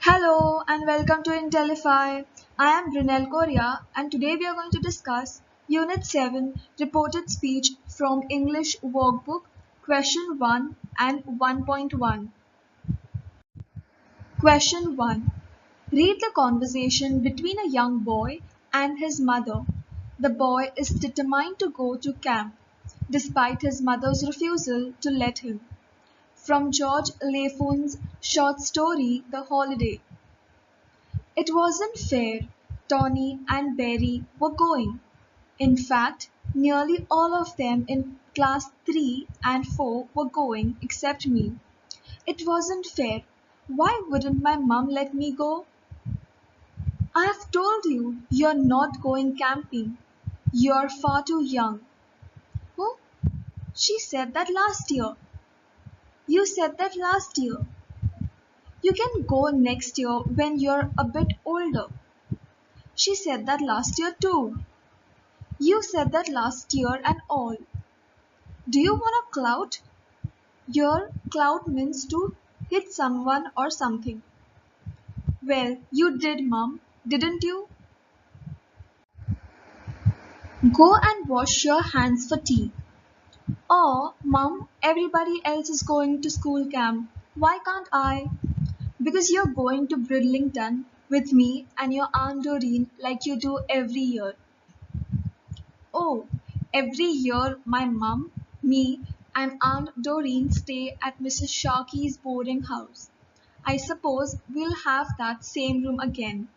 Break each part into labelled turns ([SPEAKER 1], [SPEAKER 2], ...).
[SPEAKER 1] Hello and welcome to Intellify. I am Brunel Korea and today we are going to discuss Unit 7 Reported Speech from English Workbook Question 1 and 1.1. Question 1. Read the conversation between a young boy and his mother. The boy is determined to go to camp despite his mother's refusal to let him. From George Lafon's short story The Holiday. It wasn't fair. Tony and Barry were going. In fact, nearly all of them in class 3 and 4 were going except me. It wasn't fair. Why wouldn't my mum let me go? I have told you you're not going camping. You're far too young. Oh, she said that last year. You said that last year. You can go next year when you're a bit older. She said that last year too. You said that last year and all. Do you want a clout? Your clout means to hit someone or something. Well, you did, Mum, didn't you? Go and wash your hands for tea. Oh, Mum, everybody else is going to school camp. Why can't I? Because you're going to Bridlington with me and your Aunt Doreen like you do every year. Oh, every year my mum, me, and Aunt Doreen stay at Mrs. Sharkey's boarding house. I suppose we'll have that same room again.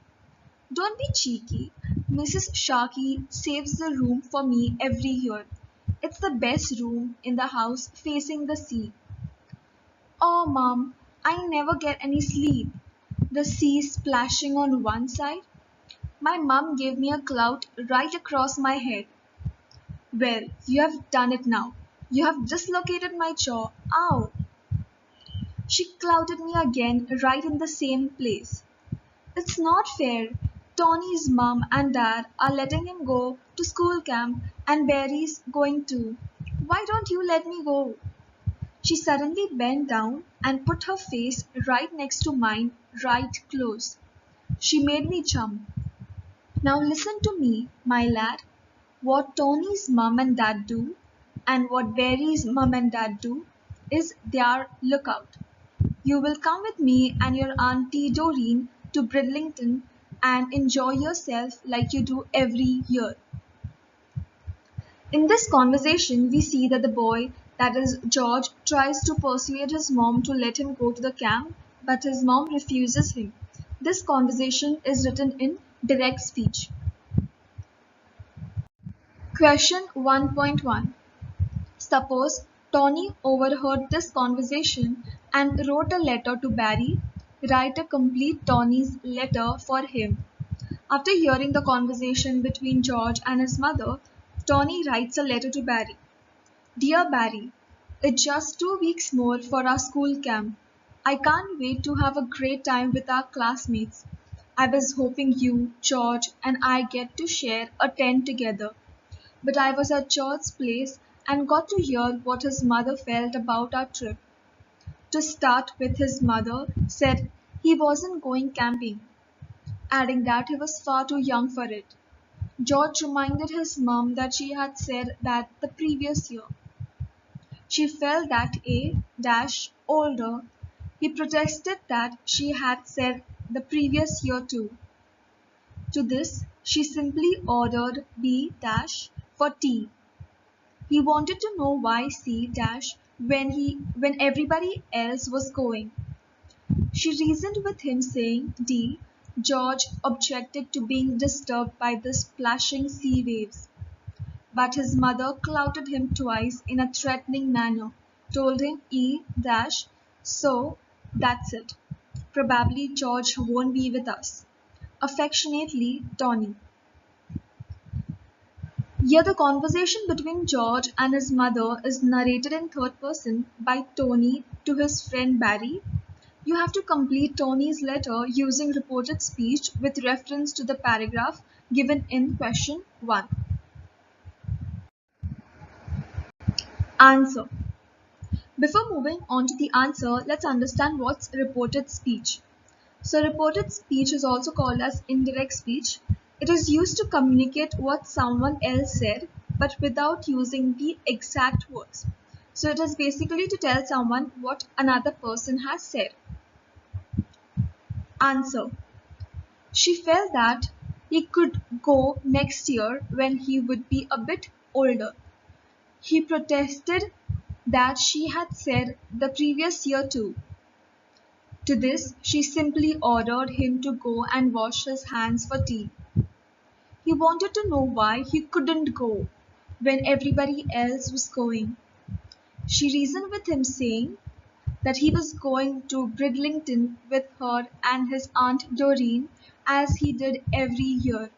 [SPEAKER 1] Don't be cheeky. Mrs. Sharkey saves the room for me every year. It's the best room in the house facing the sea. Oh, Mum, I never get any sleep. The sea splashing on one side. My mum gave me a clout right across my head. Well, you have done it now. You have dislocated my jaw. Ow! She clouted me again right in the same place. It's not fair. Tony's mum and dad are letting him go to school camp and Barry's going too. Why don't you let me go? She suddenly bent down and put her face right next to mine, right close. She made me jump. Now listen to me, my lad. What Tony's mum and dad do and what Barry's mum and dad do is their lookout. You will come with me and your Auntie Doreen to Bridlington and enjoy yourself like you do every year. In this conversation, we see that the boy, that is George, tries to persuade his mom to let him go to the camp, but his mom refuses him. This conversation is written in direct speech. Question 1.1. Suppose Tony overheard this conversation and wrote a letter to Barry. Write a complete Tony's letter for him. After hearing the conversation between George and his mother, Tony writes a letter to Barry. Dear Barry, it's just 2 weeks more for our school camp. I can't wait to have a great time with our classmates. I was hoping you, George, and I get to share a tent together. But I was at George's place and got to hear what his mother felt about our trip. To start with, his mother said he wasn't going camping, adding that he was far too young for it. George reminded his mum that she had said that the previous year. She felt that older. He protested that she had said the previous year too. To this, she simply ordered B for tea. He wanted to know why C when everybody else was going. She reasoned with him saying D. George objected to being disturbed by the splashing sea waves. But his mother clouted him twice in a threatening manner, told him E. So that's it. Probably George won't be with us. Affectionately, Tony. Here the conversation between George and his mother is narrated in third person by Tony to his friend Barry. You have to complete Tony's letter using reported speech with reference to the paragraph given in question 1. Answer. Before moving on to the answer, let's understand what's reported speech. So reported speech is also called as indirect speech. It is used to communicate what someone else said, but without using the exact words. So it is basically to tell someone what another person has said. Answer. She felt that he could go next year when he would be a bit older. He protested that she had said the previous year too. To this, she simply ordered him to go and wash his hands for tea. He wanted to know why he couldn't go when everybody else was going. She reasoned with him, saying that he was going to Bridlington with her and his Aunt Doreen as he did every year.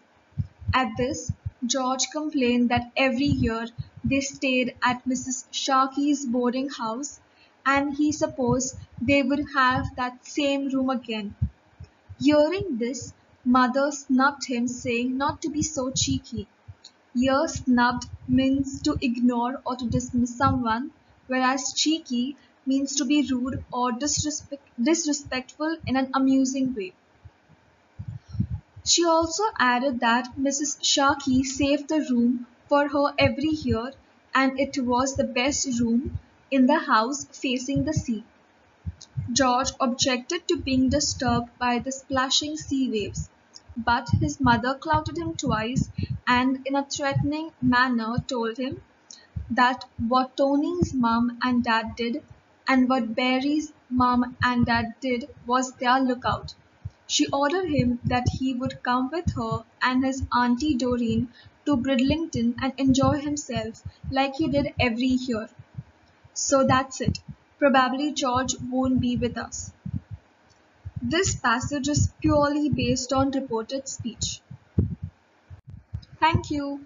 [SPEAKER 1] At this, George complained that every year they stayed at Mrs. Sharkey's boarding house, and he supposed they would have that same room again. Hearing this, Mother snubbed him, saying not to be so cheeky. Here, snubbed means to ignore or to dismiss someone, whereas cheeky means to be rude or disrespectful in an amusing way. She also added that Mrs. Sharkey saved the room for her every year, and it was the best room in the house facing the sea. George objected to being disturbed by the splashing sea waves, but his mother clouted him twice and in a threatening manner told him that what Tony's mum and dad did and what Barry's mum and dad did was their lookout. She ordered him that he would come with her and his Auntie Doreen to Bridlington and enjoy himself like he did every year. So that's it. Probably George won't be with us. This passage is purely based on reported speech. Thank you.